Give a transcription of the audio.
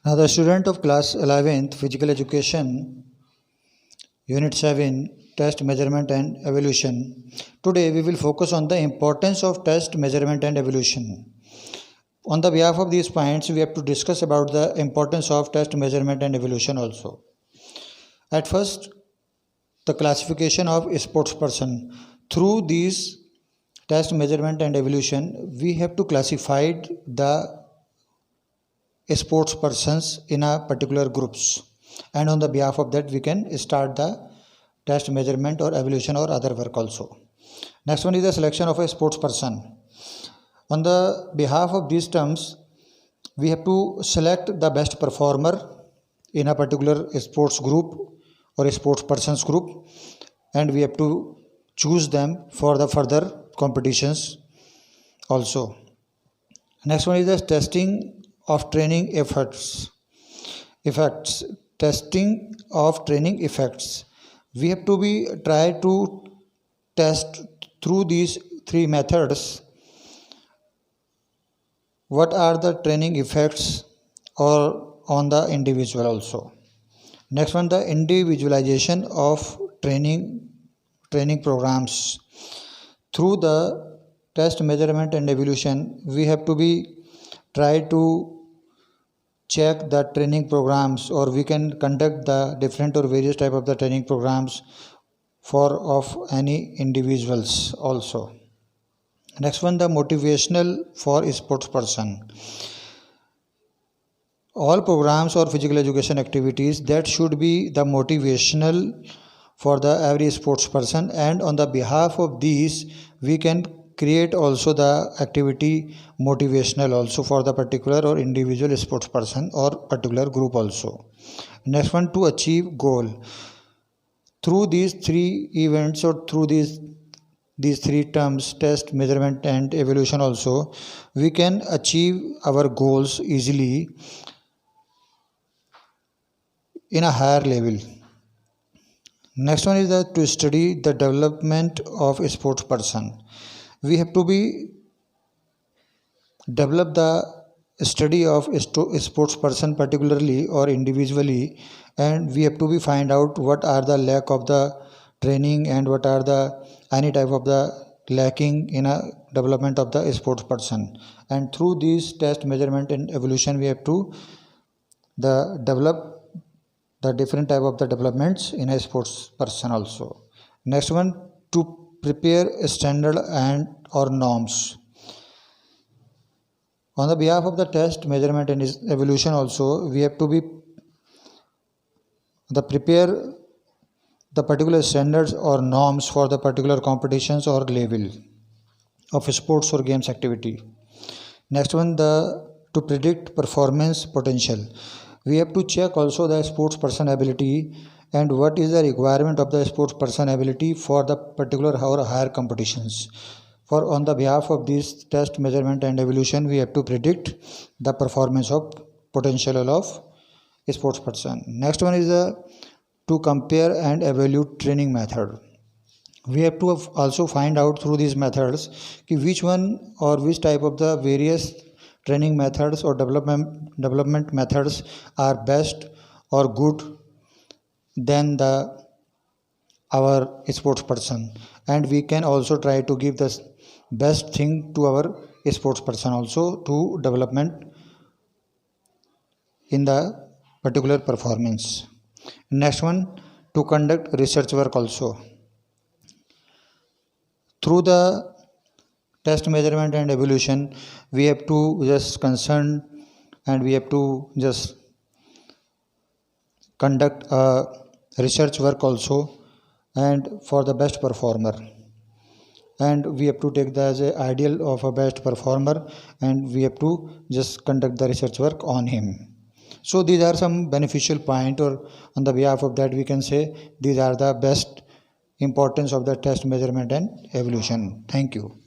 Now, the student of class 11th Physical Education, Unit 7, Test Measurement and Evolution. Today, we will focus on the importance of test measurement and evolution. On the behalf of these points, we have to discuss about the importance of test measurement and evolution also. At first, the classification of a sports person. Through these test measurement and evolution, we have to classify the sports persons in a particular groups, and on the behalf of that we can start the test measurement or evolution or other work also. Next one is the selection of a sports person. On the behalf of these terms, we have to select the best performer in a particular sports group or a sports persons group, and we have to choose them for the further competitions also. Next one is the testing of training effects. Testing of training effects, we have to be try to test through these three methods what are the training effects or on the individual also. Next one, the individualization of training programs. Through the test measurement and evolution, we have to be try to check the training programs, or we can conduct the different or various type of the training programs for of any individuals also. Next one, the motivational for a sports person. All programs or physical education activities that should be the motivational for the every sports person, and on the behalf of these we can create also the activity motivational also for the particular or individual sports person or particular group also. Next one, to achieve goal. Through these three events or through these three terms, test, measurement and evolution also, we can achieve our goals easily in a higher level. Next one is to study the development of a sports person. We have to be develop the study of a sports person particularly or individually, and we have to be find out what are the lack of the training and what are the any type of the lacking in a development of the sports person, and through these test measurement and evolution we have to the develop the different type of the developments in a sports person also. Next one, to prepare a standard and or norms. On the behalf of the test measurement and evolution also, we have to be the prepare the particular standards or norms for the particular competitions or level of sports or games activity. Next one, the to predict performance potential. We have to check also the sports person ability and what is the requirement of the sports person ability for the particular or higher competitions. For on the behalf of this test measurement and evolution, we have to predict the performance of potential of a sports person. Next one is to compare and evaluate training method. We have to also find out through these methods which one or which type of the various training methods or development methods are best or good than the our sports person, and we can also try to give the best thing to our sports person also to development in the particular performance. Next one, to conduct research work also. Through the test measurement and evolution, we have to just concern and we have to just conduct a research work also, and for the best performer, and we have to take that as an ideal of a best performer, and we have to just conduct the research work on him. So these are some beneficial point, or on the behalf of that we can say these are the best importance of the test measurement and evolution. Thank you.